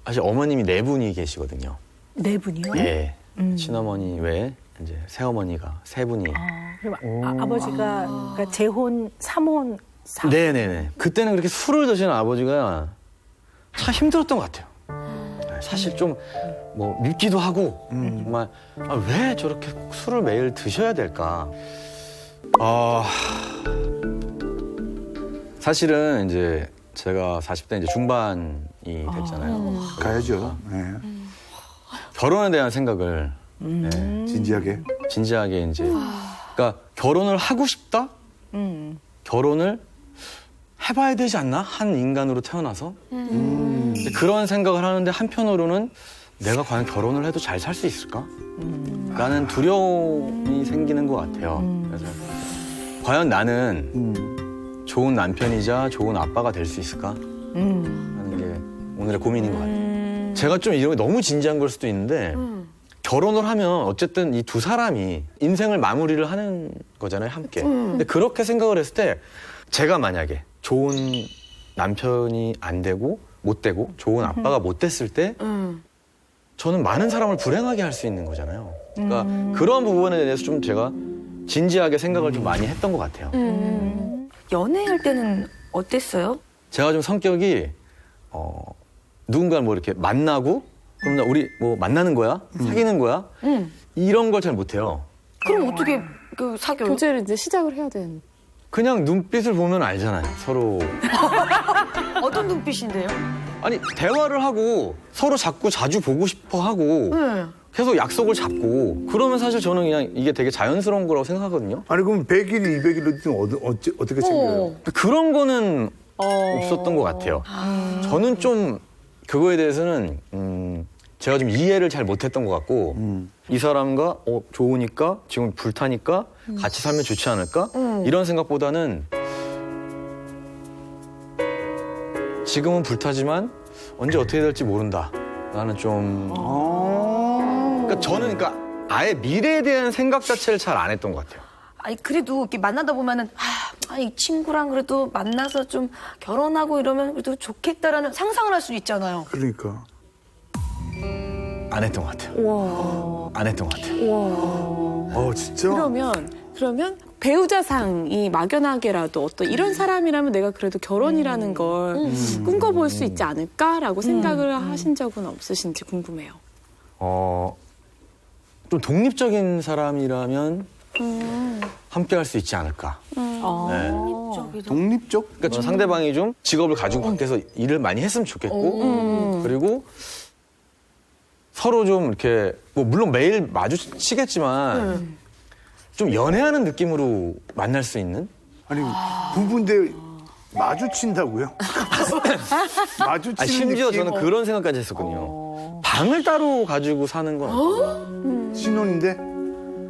사실 어머님이 네 분이 계시거든요. 네 분이요? 예. 친어머니 외에 이제 새어머니가 세 분이. 그럼 아버지가 그러니까 재혼, 삼혼, 네네네. 그때는 그렇게 술을 드시는 아버지가 참 힘들었던 것 같아요. 사실 좀 뭐 밉기도 하고 정말 왜 저렇게 술을 매일 드셔야 될까? 사실은 이제 제가 40대 이제 중반이 됐잖아요. 가야죠. 네. 결혼에 대한 생각을 진지하게. 진지하게 이제 그러니까 결혼을 하고 싶다? 결혼을 해봐야 되지 않나? 한 인간으로 태어나서 근데 그런 생각을 하는데 한편으로는 내가 과연 결혼을 해도 잘 살 수 있을까? 라는 두려움이 생기는 것 같아요. 그래서 과연 나는 좋은 남편이자 좋은 아빠가 될 수 있을까? 하는 게 오늘의 고민인 것 같아요. 제가 좀 이런 게 너무 진지한 걸 수도 있는데 결혼을 하면 어쨌든 이 두 사람이 인생을 마무리를 하는 거잖아요, 함께. 근데 그렇게 생각을 했을 때 제가 만약에 좋은 남편이 안 되고 못 되고 좋은 아빠가 못 됐을 때 저는 많은 사람을 불행하게 할 수 있는 거잖아요. 그러니까 그런 부분에 대해서 좀 제가 진지하게 생각을 좀 많이 했던 것 같아요. 연애할 때는 어땠어요? 제가 좀 성격이 누군가를 뭐 이렇게 만나고 그럼 나 우리 뭐 만나는 거야? 사귀는 거야? 이런 걸 잘 못해요. 그럼 어떻게 그 사겨요? 교제를 이제 시작을 해야 되는. 그냥 눈빛을 보면 알잖아요, 서로. 어떤 눈빛인데요? 아니 대화를 하고 서로 자꾸 자주 보고 싶어 하고 계속 약속을 잡고 그러면 사실 저는 그냥 이게 되게 자연스러운 거라고 생각하거든요. 아니 그럼 100일, 200일로 뛰면 어떻게 챙겨요? 그런 거는 없었던 것 같아요. 저는 좀 그거에 대해서는 제가 좀 이해를 잘 못했던 것 같고 이 사람과 좋으니까 지금 불타니까 같이 살면 좋지 않을까? 이런 생각보다는 지금은 불타지만 언제 어떻게 될지 모른다. 나는 좀 그러니까 저는 그러니까 아예 미래에 대한 생각 자체를 잘 안 했던 것 같아요. 아니 그래도 이렇게 만나다 보면은 이 친구랑 그래도 만나서 좀 결혼하고 이러면 그래도 좋겠다라는 상상을 할 수 있잖아요. 그러니까. 안 했던 것 같아요. 안 했던 것 같아요. 진짜? 그러면 배우자상이 막연하게라도 어떤 이런 사람이라면 내가 그래도 결혼이라는 걸 꿈꿔볼 수 있지 않을까라고 생각을 하신 적은 없으신지 궁금해요. 좀 독립적인 사람이라면 함께 할 수 있지 않을까. 네. 독립적? 그러니까 저 상대방이 좀 직업을 가지고 밖에서 일을 많이 했으면 좋겠고 그리고 서로 좀 이렇게 뭐 물론 매일 마주치겠지만 좀 연애하는 느낌으로 만날 수 있는? 아니 부부인데 마주친다고요? 마주치는 심지어 느낌? 저는 그런 생각까지 했었거든요. 방을 따로 가지고 사는 건 어떨까? 신혼인데?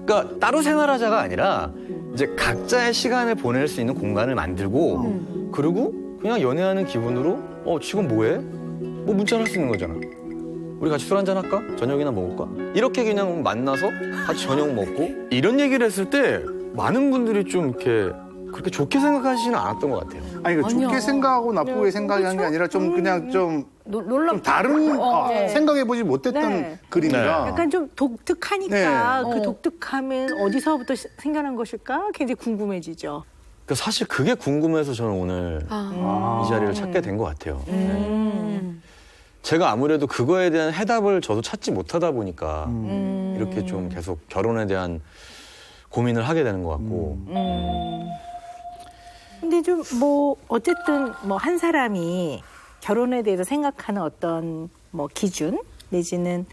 그러니까 따로 생활하자가 아니라 이제 각자의 시간을 보낼 수 있는 공간을 만들고 그리고 그냥 연애하는 기분으로 지금 뭐해? 뭐 문자를 할 수 있는 거잖아. 우리 같이 술 한잔 할까? 저녁이나 먹을까? 이렇게 그냥 만나서 같이 저녁 먹고 이런 얘기를 했을 때 많은 분들이 좀 이렇게 그렇게 좋게 생각하시지는 않았던 것 같아요. 아니 그 좋게 생각하고 나쁘게 생각한 게 아니라 좀 그냥 좀 다른 생각해보지 못했던 그림이라. 약간 좀 독특하니까 네. 그 독특함은 어디서부터 생겨난 것일까? 굉장히 궁금해지죠. 그러니까 사실 그게 궁금해서 저는 오늘 이 자리를 찾게 된 것 같아요. 네. 제가 아무래도 그거에 대한 해답을 저도 찾지 못하다 보니까 이렇게 좀 계속 결혼에 대한 고민을 하게 되는 것 같고. 근데 좀 뭐 어쨌든 뭐 한 사람이 결혼에 대해서 생각하는 어떤 뭐 기준 내지는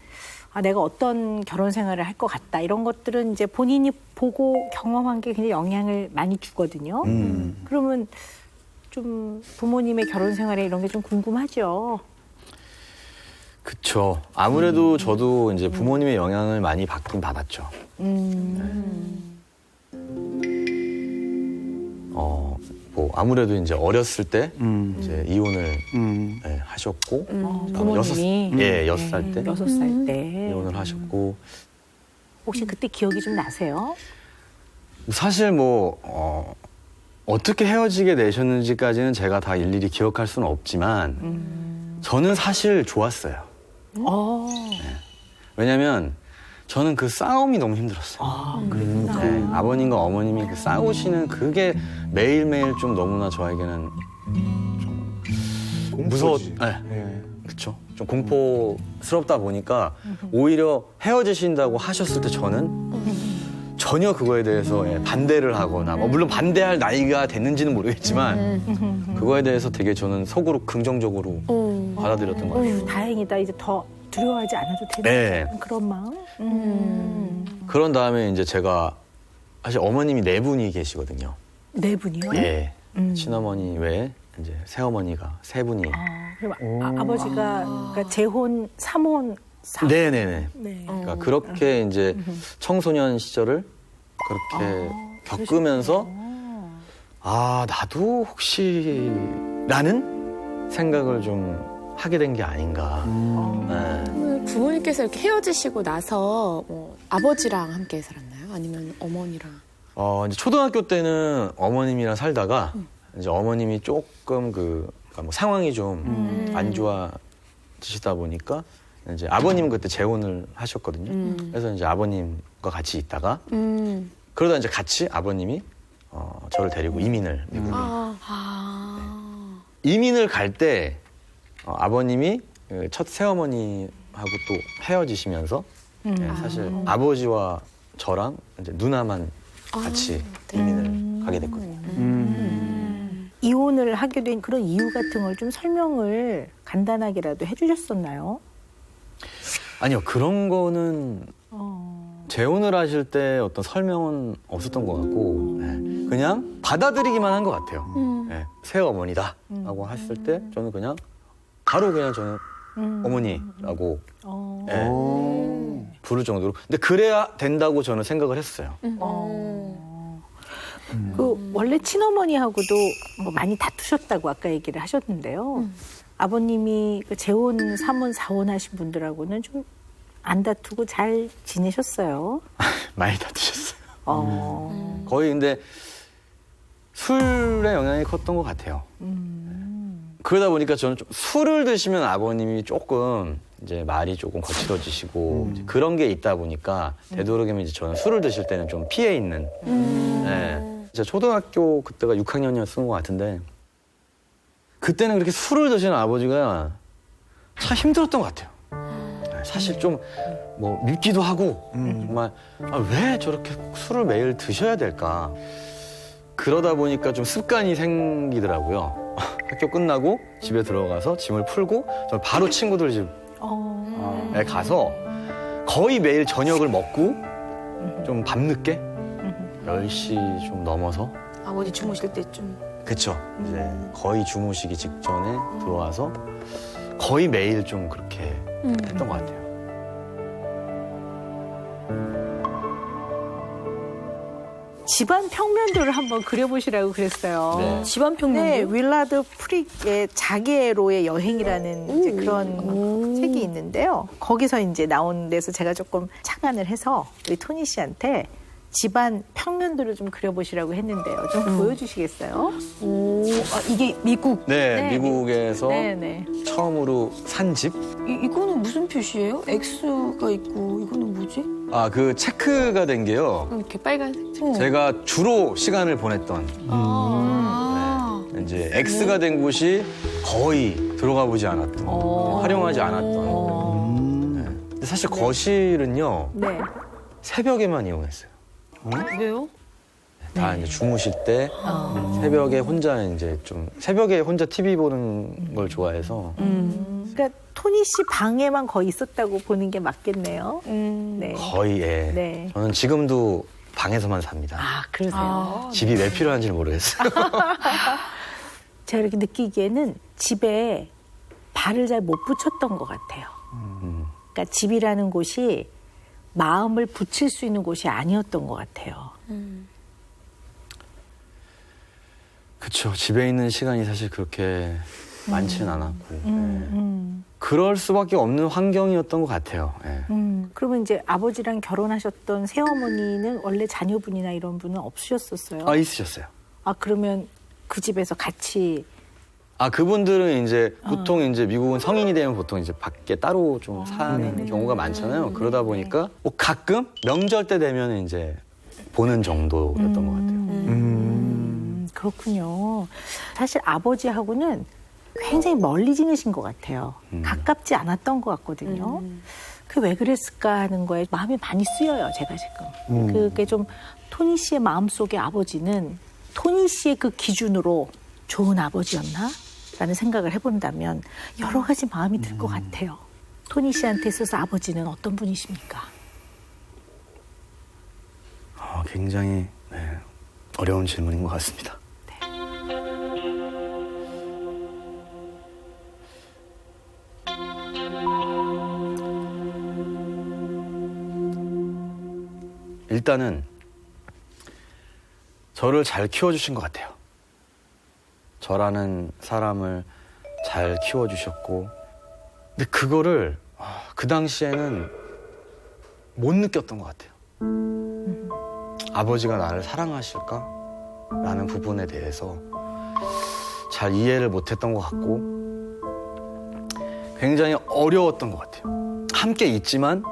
내가 어떤 결혼 생활을 할 것 같다 이런 것들은 이제 본인이 보고 경험한 게 굉장히 영향을 많이 주거든요. 그러면 좀 부모님의 결혼 생활에 이런 게 좀 궁금하죠. 그쵸. 아무래도 저도 이제 부모님의 영향을 많이 받긴 받았죠. 뭐 아무래도 이제 어렸을 때 이제 이혼을 하셨고 부모님이 6살 때 6살 때 이혼을 하셨고 혹시 그때 기억이 좀 나세요? 사실 뭐 어떻게 헤어지게 되셨는지까지는 제가 다 일일이 기억할 수는 없지만 저는 사실 좋았어요. 왜냐면 저는 그 싸움이 너무 힘들었어요. 네, 아버님과 어머님이 그 싸우시는 그게 매일매일 좀 너무나 저에게는 좀 무서웠, 네. 그쵸. 좀 공포스럽다 보니까 오히려 헤어지신다고 하셨을 때 저는 전혀 그거에 대해서 반대를 하거나, 물론 반대할 나이가 됐는지는 모르겠지만 그거에 대해서 되게 저는 속으로 긍정적으로 받아들였던 것 같아요. 다행이다. 이제 더 두려워하지 않아도 되는 네. 그런 마음. 그런 다음에 이제 제가 사실 어머님이 4분이 계시거든요. 4분이요? 예. 친어머니 외에 이제 새어머니가 3분이. 그럼 아버지가 그러니까 재혼, 3혼, 4혼. 네네네. 네. 그러니까 그렇게 이제 청소년 시절을 그렇게 겪으면서 나도 혹시 라는 생각을 좀 하게 된 게 아닌가. 네. 부모님께서 이렇게 헤어지시고 나서 뭐 아버지랑 함께 살았나요? 아니면 어머니랑? 이제 초등학교 때는 어머님이랑 이제 어머님이 조금 그러니까 뭐 상황이 좀 안 좋아지시다 보니까 이제 아버님은 그때 재혼을 하셨거든요. 그래서 이제 아버님과 같이 있다가 그러다 이제 같이 아버님이 저를 데리고 이민을 미국에. 이민을 갈 때 아버님이 첫 새어머니하고 또 헤어지시면서 사실 아버지와 저랑 이제 누나만 같이 이민을 가게 됐거든요. 이혼을 하게 된 그런 이유 같은 걸 좀 설명을 간단하게라도 해주셨었나요? 아니요, 그런 거는 재혼을 하실 때 어떤 설명은 없었던 것 같고 그냥 받아들이기만 한 것 같아요. 새어머니다 라고 했을 때 저는 그냥 바로 그냥 저는 어머니라고 부를 정도로. 근데 그래야 된다고 저는 생각을 했어요. 원래 친어머니하고도 뭐 많이 다투셨다고 아까 얘기를 하셨는데요. 아버님이 그 재혼, 3혼, 4혼 하신 분들하고는 좀 안 다투고 잘 지내셨어요? 많이 다투셨어요. 거의 근데 술의 영향이 컸던 것 같아요. 그러다 보니까 저는 좀 술을 드시면 아버님이 조금 이제 말이 조금 거칠어지시고 이제 그런 게 있다 보니까 되도록이면 이제 저는 술을 드실 때는 좀 피해 있는. 네. 제가 초등학교 그때가 6학년이었던 것 같은데 그때는 그렇게 술을 드시는 아버지가 참 힘들었던 것 같아요. 사실 좀 뭐 밉기도 하고 정말 왜 저렇게 술을 매일 드셔야 될까. 그러다 보니까 좀 습관이 생기더라고요. 학교 끝나고 집에 들어가서 짐을 풀고 저 바로 친구들 집에 가서 거의 매일 저녁을 먹고 좀 밤늦게 10시 좀 넘어서 아버지 주무실 때쯤. 그쵸. 이제 거의 주무시기 직전에 들어와서 거의 매일 좀 그렇게 했던 것 같아요. 집안 평면도를 한번 그려보시라고 그랬어요. 네. 집안 평면도. 네, 윌라드 프릭의 자개로의 여행이라는 이제 그런 책이 있는데요. 거기서 이제 나온 데서 제가 조금 착안을 해서 우리 토니 씨한테 집안 평면도를 좀 그려보시라고 했는데요. 좀 보여주시겠어요? 이게 미국. 네, 미국에서 네. 처음으로 산 집. 이거는 무슨 표시예요? X가 있고 이거는 뭐지? 그 체크가 된 게요. 이렇게 빨간색. 제가 주로 시간을 보냈던 이제 X가 된 곳이 거의 들어가 보지 않았던, 활용하지 않았던. 네. 근데 사실 거실은요 네. 새벽에만 이용했어요. 왜요? 다 이제 주무실 때 새벽에 혼자 이제 좀 새벽에 혼자 TV 보는 걸 좋아해서 그러니까 토니 씨 방에만 거의 있었다고 보는 게 맞겠네요. 네. 거의 네. 저는 지금도 방에서만 삽니다. 그러세요. 집이 왜 필요한지는 모르겠어요. 제가 이렇게 느끼기에는 집에 발을 잘 못 붙였던 것 같아요. 그러니까 집이라는 곳이 마음을 붙일 수 있는 곳이 아니었던 것 같아요. 그렇죠. 집에 있는 시간이 사실 그렇게 많지는 않았고 그럴 수밖에 없는 환경이었던 것 같아요. 네. 그러면 이제 아버지랑 결혼하셨던 새어머니는 원래 자녀분이나 이런 분은 없으셨었어요? 있으셨어요. 그러면 그 집에서 같이 그분들은 이제 보통 이제 미국은 성인이 되면 보통 이제 밖에 따로 좀 사는 경우가 많잖아요. 그러다 보니까 뭐 가끔 명절 때 되면 이제 보는 정도였던 것 같아요. 그렇군요. 사실 아버지하고는 굉장히 멀리 지내신 것 같아요. 가깝지 않았던 것 같거든요. 그 왜 그랬을까 하는 거에 마음이 많이 쓰여요, 제가 지금. 그게 좀 토니 씨의 마음속의 아버지는 토니 씨의 그 기준으로 좋은 아버지였나? 라는 생각을 해본다면 여러 가지 마음이 들 것 같아요. 토니 씨한테 있어서 아버지는 어떤 분이십니까? 굉장히 어려운 질문인 것 같습니다. 일단은 저를 잘 키워주신 것 같아요. 저라는 사람을 잘 키워주셨고, 근데 그거를 그 당시에는 못 느꼈던 것 같아요. 아버지가 나를 사랑하실까? 라는 부분에 대해서 잘 이해를 못했던 것 같고 굉장히 어려웠던 것 같아요. 함께 있지만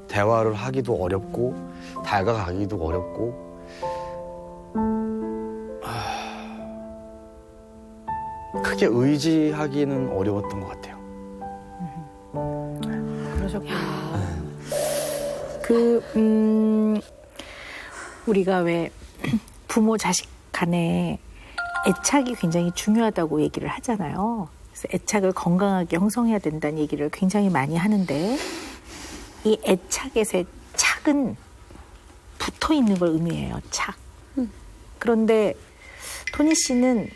대화를 하기도 어렵고 다가가기도 어렵고 크게 의지하기는 어려웠던 것 같아요. 그러셨구나. 우리가 왜 부모 자식 간에 애착이 굉장히 중요하다고 얘기를 하잖아요. 그래서 애착을 건강하게 형성해야 된다는 얘기를 굉장히 많이 하는데 이 애착에서의 착은 붙어 있는 걸 의미해요. 착. 그런데 토니 씨는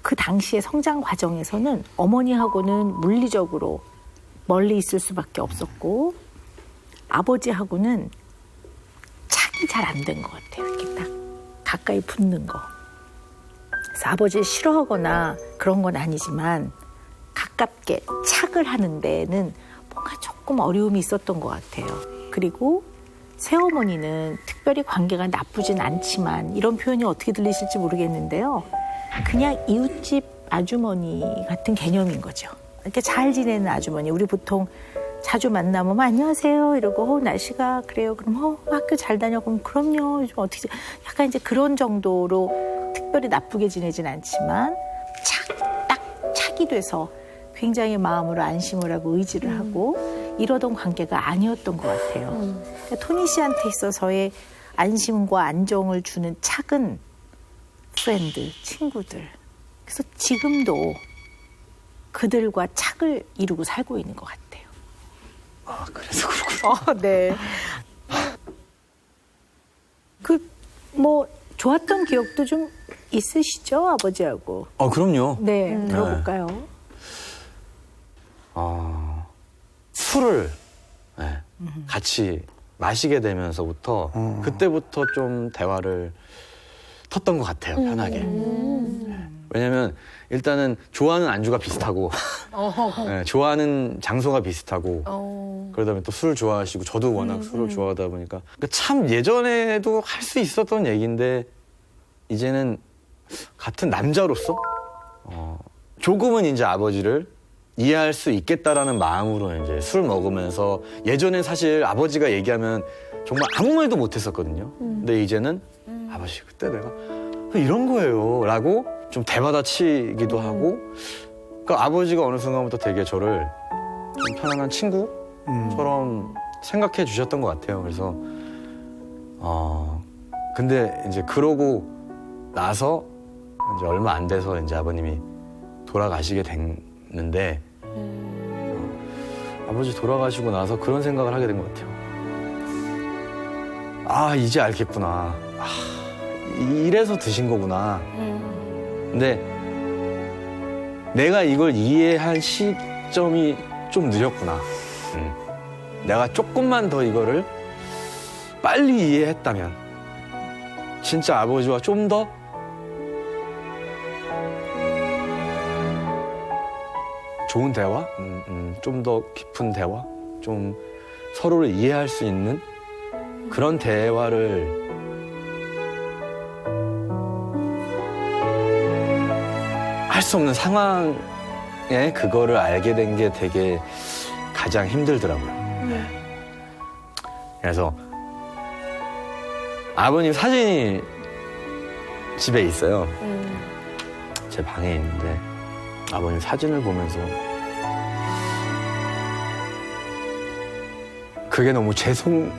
그 당시의 성장 과정에서는 어머니하고는 물리적으로 멀리 있을 수밖에 없었고 아버지하고는 착이 잘 안 된 것 같아요. 이렇게 딱 가까이 붙는 거. 그래서 아버지를 싫어하거나 그런 건 아니지만 가깝게 착을 하는 데는 뭔가 조금 어려움이 있었던 것 같아요. 그리고 새어머니는 특별히 관계가 나쁘진 않지만 이런 표현이 어떻게 들리실지 모르겠는데요. 그냥 이웃집 아주머니 같은 개념인 거죠. 이렇게 잘 지내는 아주머니. 우리 보통 자주 만나면 안녕하세요 이러고 날씨가 그래요. 그럼 학교 잘 다녀. 그럼 그럼요. 요즘 어떻게 약간 이제 그런 정도로 특별히 나쁘게 지내진 않지만 딱 착이 돼서 굉장히 마음으로 안심을 하고 의지를 하고 이러던 관계가 아니었던 것 같아요. 그러니까 토니 씨한테 있어서의 안심과 안정을 주는 착은 프렌드, 친구들. 그래서 지금도 그들과 착을 이루고 살고 있는 것 같아요. 그래서 그렇구나. 네. 좋았던 기억도 좀 있으시죠, 아버지하고? 그럼요. 네, 들어볼까요? 술을 같이 마시게 되면서부터 그때부터 좀 대화를 텄던 것 같아요, 편하게. 왜냐면 일단은 좋아하는 안주가 비슷하고 좋아하는 장소가 비슷하고 그러다 보면 또 술 좋아하시고 저도 워낙 술을 좋아하다 보니까 참 예전에도 할 수 있었던 얘기인데 이제는 같은 남자로서 조금은 이제 아버지를 이해할 수 있겠다라는 마음으로 이제 술 먹으면서 예전엔 사실 아버지가 얘기하면 정말 아무 말도 못했었거든요. 근데 이제는 아버지 그때 내가 이런 거예요 라고 좀 대받아치기도 하고 그러니까 아버지가 어느 순간부터 되게 저를 좀 편안한 친구처럼 생각해 주셨던 것 같아요. 그래서 근데 이제 그러고 나서 이제 얼마 안 돼서 이제 아버님이 돌아가시게 됐는데 아버지 돌아가시고 나서 그런 생각을 하게 된 것 같아요. 이제 알겠구나. 이래서 드신 거구나. 근데 내가 이걸 이해한 시점이 좀 늦었구나. 내가 조금만 더 이거를 빨리 이해했다면 진짜 아버지와 좀 더 좋은 대화, 좀 더 깊은 대화, 좀 서로를 이해할 수 있는 그런 대화를 할 할 수 없는 상황에 그거를 알게 된 게 되게 가장 힘들더라고요. 네. 그래서 아버님 사진이 집에 있어요. 제 방에 있는데 아버님 사진을 보면서 그게 너무 죄송하다고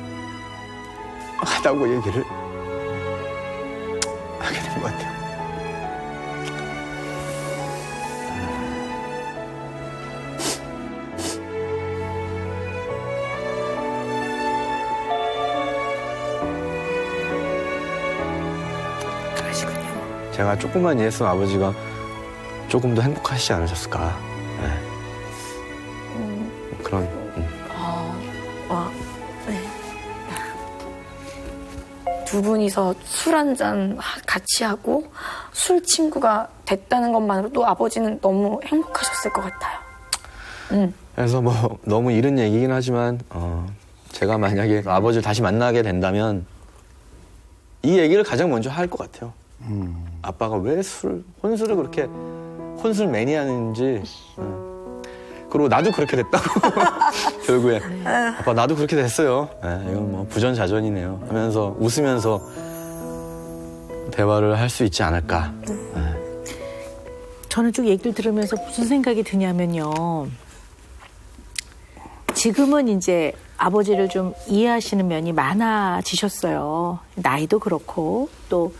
얘기를 하게 된 것 같아요. 그러시군요. 제가 조금만 이해했으면 아버지가 조금 더 행복하시지 않으셨을까. 네. 그런. 두 분이서 술 한 잔 같이 하고 술 친구가 됐다는 것만으로도 아버지는 너무 행복하셨을 것 같아요. 그래서 뭐 너무 이른 얘기긴 하지만 제가 만약에 아버지를 다시 만나게 된다면 이 얘기를 가장 먼저 할 것 같아요. 아빠가 왜 혼술을 그렇게 혼술 매니아인지. 그리고 나도 그렇게 됐다고. 결국에 아빠 나도 그렇게 됐어요. 이건 뭐 부전자전이네요. 하면서 웃으면서 대화를 할 수 있지 않을까. 저는 쭉 얘기를 들으면서 무슨 생각이 드냐면요. 지금은 이제 아버지를 좀 이해하시는 면이 많아지셨어요. 나이도 그렇고 또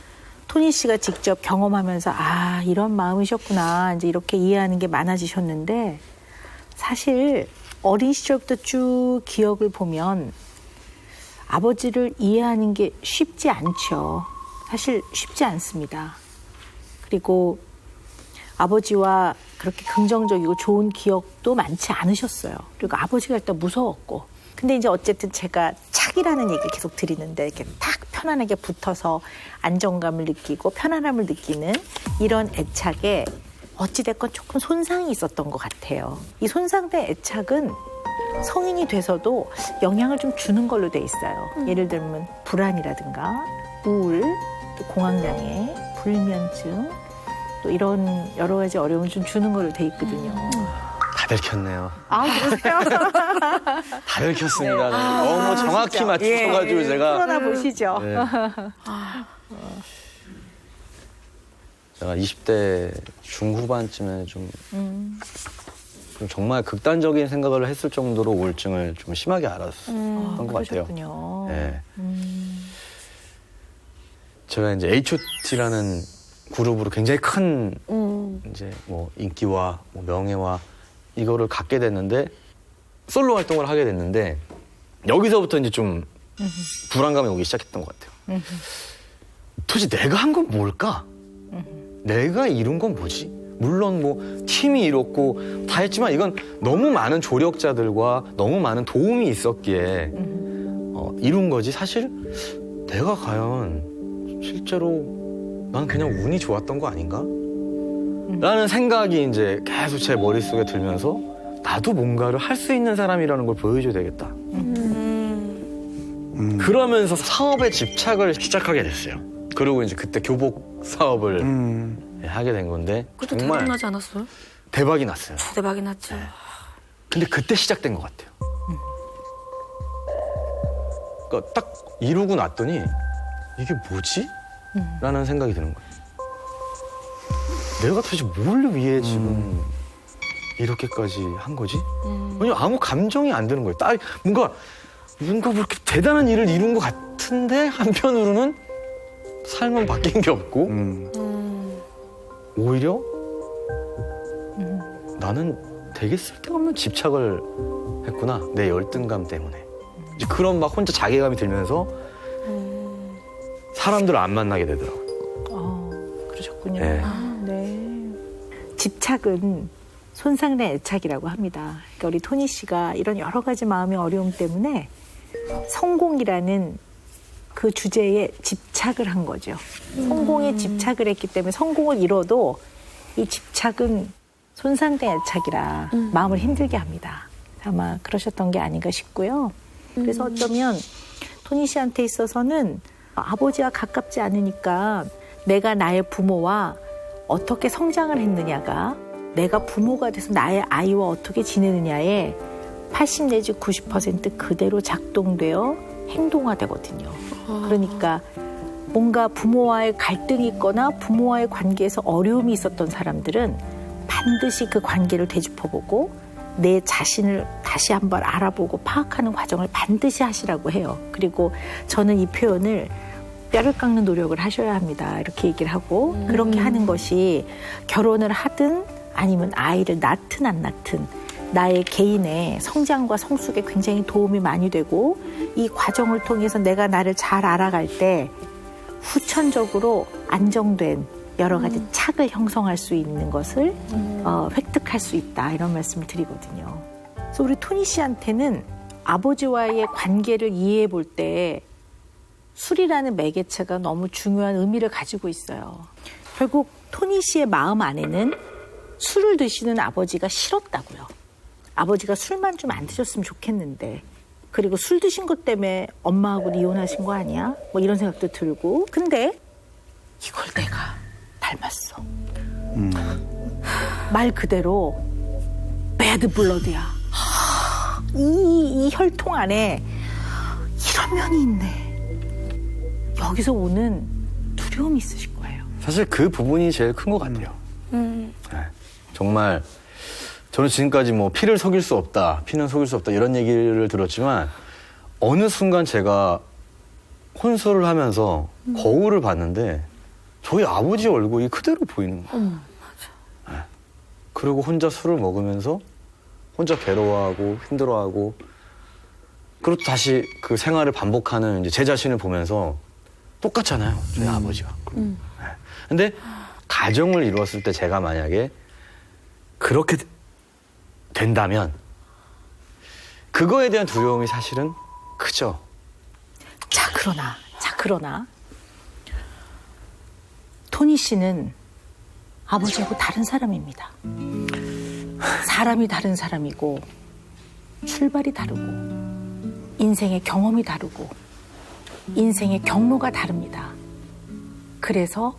토니 씨가 직접 경험하면서 아 이런 마음이셨구나 이제 이렇게 이해하는 게 많아지셨는데 사실 어린 시절부터 쭉 기억을 보면 아버지를 이해하는 게 쉽지 않죠. 사실 쉽지 않습니다. 그리고 아버지와 그렇게 긍정적이고 좋은 기억도 많지 않으셨어요. 그리고 아버지가 일단 무서웠고. 근데 이제 어쨌든 제가 착이라는 얘기를 계속 드리는데 이렇게 탁 편안하게 붙어서 안정감을 느끼고 편안함을 느끼는 이런 애착에 어찌됐건 조금 손상이 있었던 것 같아요. 이 손상된 애착은 성인이 돼서도 영향을 좀 주는 걸로 돼 있어요. 예를 들면 불안이라든가 우울, 또 공황장애, 불면증 또 이런 여러 가지 어려움을 좀 주는 걸로 돼 있거든요. 다 들켰네요. 아 그러세요? 다 들켰습니다. 너무 정확히 맞추셔가지고 제가. 풀어나 보시죠. 네. 제가 20대 중후반쯤에 좀 정말 극단적인 생각을 했을 정도로 우울증을 좀 심하게 앓았던 것 같아요. 그러셨군요. 네. 제가 이제 H.O.T라는 그룹으로 굉장히 큰 이제 뭐 인기와 뭐 명예와 이거를 갖게 됐는데 솔로 활동을 하게 됐는데 여기서부터 이제 좀 불안감이 오기 시작했던 것 같아요. 도대체 내가 한 건 뭘까? 내가 이룬 건 뭐지? 물론 뭐 팀이 이뤘고 다 했지만 이건 너무 많은 조력자들과 너무 많은 도움이 있었기에 이룬 거지. 사실 내가 과연 실제로 난 그냥 운이 좋았던 거 아닌가? 라는 생각이 이제 계속 제 머릿속에 들면서 나도 뭔가를 할 수 있는 사람이라는 걸 보여줘야 되겠다. 그러면서 사업에 집착을 시작하게 됐어요. 그리고 이제 그때 교복 사업을 하게 된 건데 그것도 정말 대박 나지 않았어요? 대박이 났어요. 대박이 났지. 근데 그때 시작된 것 같아요. 그러니까 딱 이루고 났더니 이게 뭐지? 라는 생각이 드는 거예요. 내가 도대체 뭘 위해 지금 이렇게까지 한 거지? 왜냐면 아무 감정이 안 드는 거예요. 뭔가 뭐 그렇게 대단한 일을 이룬 것 같은데 한편으로는 삶은 바뀐 게 없고 오히려 나는 되게 쓸데없는 집착을 했구나. 내 열등감 때문에. 이제 그런 막 혼자 자괴감이 들면서 사람들을 안 만나게 되더라고요. 그러셨군요. 네. 네. 집착은 손상된 애착이라고 합니다. 그러니까 우리 토니 씨가 이런 여러 가지 마음의 어려움 때문에 성공이라는 그 주제에 집착을 한 거죠. 성공에 집착을 했기 때문에 성공을 이뤄도 이 집착은 손상된 애착이라 마음을 힘들게 합니다. 아마 그러셨던 게 아닌가 싶고요. 그래서 어쩌면 토니 씨한테 있어서는 아버지와 가깝지 않으니까 내가 나의 부모와 어떻게 성장을 했느냐가 내가 부모가 돼서 나의 아이와 어떻게 지내느냐에 80 내지 90% 그대로 작동되어 행동화되거든요. 그러니까 뭔가 부모와의 갈등이 있거나 부모와의 관계에서 어려움이 있었던 사람들은 반드시 그 관계를 되짚어보고 내 자신을 다시 한번 알아보고 파악하는 과정을 반드시 하시라고 해요. 그리고 저는 이 표현을 뼈를 깎는 노력을 하셔야 합니다. 이렇게 얘기를 하고 그렇게 하는 것이 결혼을 하든 아니면 아이를 낳든 안 낳든 나의 개인의 성장과 성숙에 굉장히 도움이 많이 되고 이 과정을 통해서 내가 나를 잘 알아갈 때 후천적으로 안정된 여러 가지 착을 형성할 수 있는 것을 획득할 수 있다 이런 말씀을 드리거든요. 그래서 우리 토니 씨한테는 아버지와의 관계를 이해해 볼 때 술이라는 매개체가 너무 중요한 의미를 가지고 있어요. 결국 토니 씨의 마음 안에는 술을 드시는 아버지가 싫었다고요. 아버지가 술만 좀 안 드셨으면 좋겠는데 그리고 술 드신 것 때문에 엄마하고 이혼하신 거 아니야? 뭐 이런 생각도 들고 근데 이걸 내가 닮았어. 말 그대로 배드 블러드야. 이 혈통 안에 이런 면이 있네. 여기서 오는 두려움이 있으실 거예요. 사실 그 부분이 제일 큰 것 같아요. 네. 정말 저는 지금까지 뭐 피를 속일 수 없다, 피는 속일 수 없다 이런 얘기를 들었지만 어느 순간 제가 혼술을 하면서 거울을 봤는데 저희 아버지 얼굴이 그대로 보이는 거예요. 네. 그리고 혼자 술을 먹으면서 혼자 괴로워하고 힘들어하고 그리고 다시 그 생활을 반복하는 이제 제 자신을 보면서 똑같잖아요. 저희 아버지가. 네. 근데 가정을 이루었을 때 제가 만약에 그렇게 된다면 그거에 대한 두려움이 사실은 크죠. 자, 그러나 토니 씨는 아버지하고 다른 사람입니다. 사람이 다른 사람이고 출발이 다르고 인생의 경험이 다르고 인생의 경로가 다릅니다. 그래서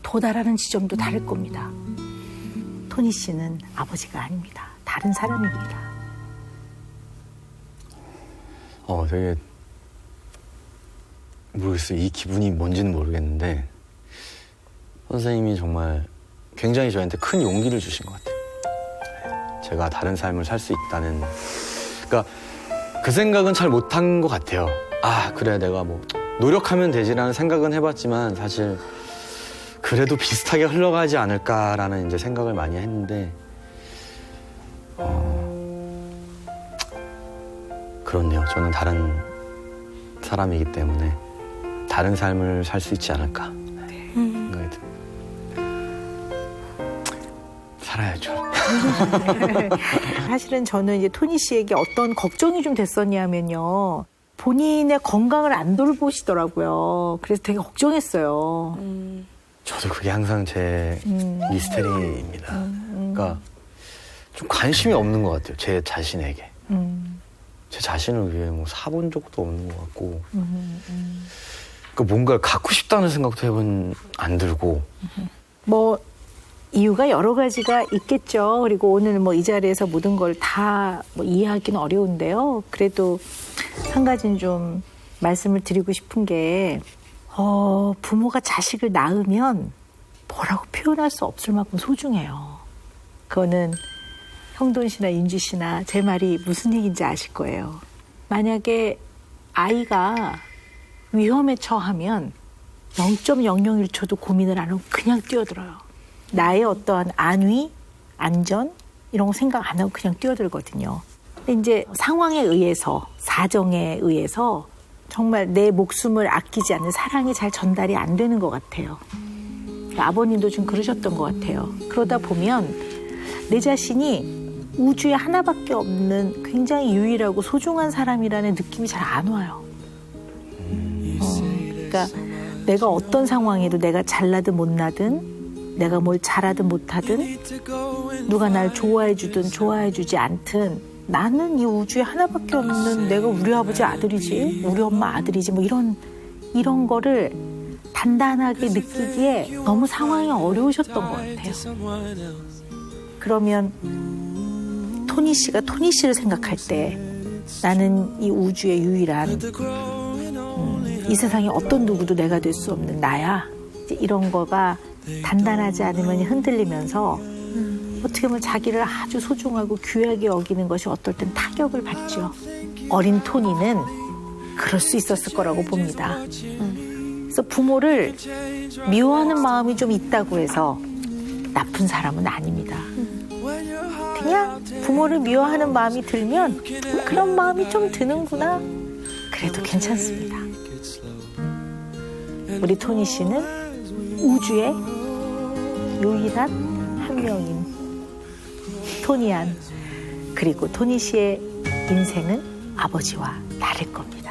도달하는 지점도 다를 겁니다. 토니 씨는 아버지가 아닙니다. 다른 사람입니다. 되게 모르겠어요. 이 기분이 뭔지는 모르겠는데 선생님이 정말 굉장히 저한테 큰 용기를 주신 것 같아요. 제가 다른 삶을 살 수 있다는 그러니까 그 생각은 잘 못한 것 같아요. 아 그래 내가 뭐 노력하면 되지라는 생각은 해봤지만 사실 그래도 비슷하게 흘러가지 않을까라는 이제 생각을 많이 했는데 그렇네요. 저는 다른 사람이기 때문에 다른 삶을 살 수 있지 않을까 생각이 듭니다. 살아야죠. 사실은 저는 이제 토니 씨에게 어떤 걱정이 좀 됐었냐면요. 본인의 건강을 안 돌보시더라고요. 그래서 되게 걱정했어요. 저도 그게 항상 제 미스테리입니다. 그러니까 좀 관심이 없는 것 같아요. 제 자신에게. 제 자신을 위해 뭐 사본 적도 없는 것 같고. 그러니까 뭔가를 갖고 싶다는 생각도 해본 안 들고. 뭐 이유가 여러 가지가 있겠죠. 그리고 오늘 뭐 이 자리에서 모든 걸 다 뭐 이해하기는 어려운데요. 그래도 한 가지는 좀 말씀을 드리고 싶은 게 부모가 자식을 낳으면 뭐라고 표현할 수 없을 만큼 소중해요. 그거는 형돈 씨나 윤지 씨나 제 말이 무슨 얘기인지 아실 거예요. 만약에 아이가 위험에 처하면 0.001초도 고민을 안 하고 그냥 뛰어들어요. 나의 어떠한 안위, 안전 이런 거 생각 안 하고 그냥 뛰어들거든요. 근데 이제 상황에 의해서, 사정에 의해서 정말 내 목숨을 아끼지 않는 사랑이 잘 전달이 안 되는 것 같아요. 아버님도 좀 그러셨던 것 같아요. 그러다 보면 내 자신이 우주에 하나밖에 없는 굉장히 유일하고 소중한 사람이라는 느낌이 잘 안 와요. 그러니까 내가 어떤 상황에도 내가 잘나든 못나든 내가 뭘 잘하든 못하든 누가 날 좋아해주든 좋아해주지 않든 나는 이 우주에 하나밖에 없는 내가 우리 아버지 아들이지 우리 엄마 아들이지 뭐 이런 거를 단단하게 느끼기에 너무 상황이 어려우셨던 것 같아요. 그러면 토니 씨가 토니 씨를 생각할 때 나는 이 우주의 유일한 이 세상에 어떤 누구도 내가 될 수 없는 나야. 이제 이런 거가 단단하지 않으면 흔들리면서 어떻게 보면 자기를 아주 소중하고 귀하게 여기는 것이 어떨 땐 타격을 받죠. 어린 토니는 그럴 수 있었을 거라고 봅니다. 그래서 부모를 미워하는 마음이 좀 있다고 해서 나쁜 사람은 아닙니다. 그냥 부모를 미워하는 마음이 들면 그런 마음이 좀 드는구나. 그래도 괜찮습니다. 우리 토니 씨는 우주의 유일한 한 명인 토니안, 그리고 토니 씨의 인생은 아버지와 다를 겁니다.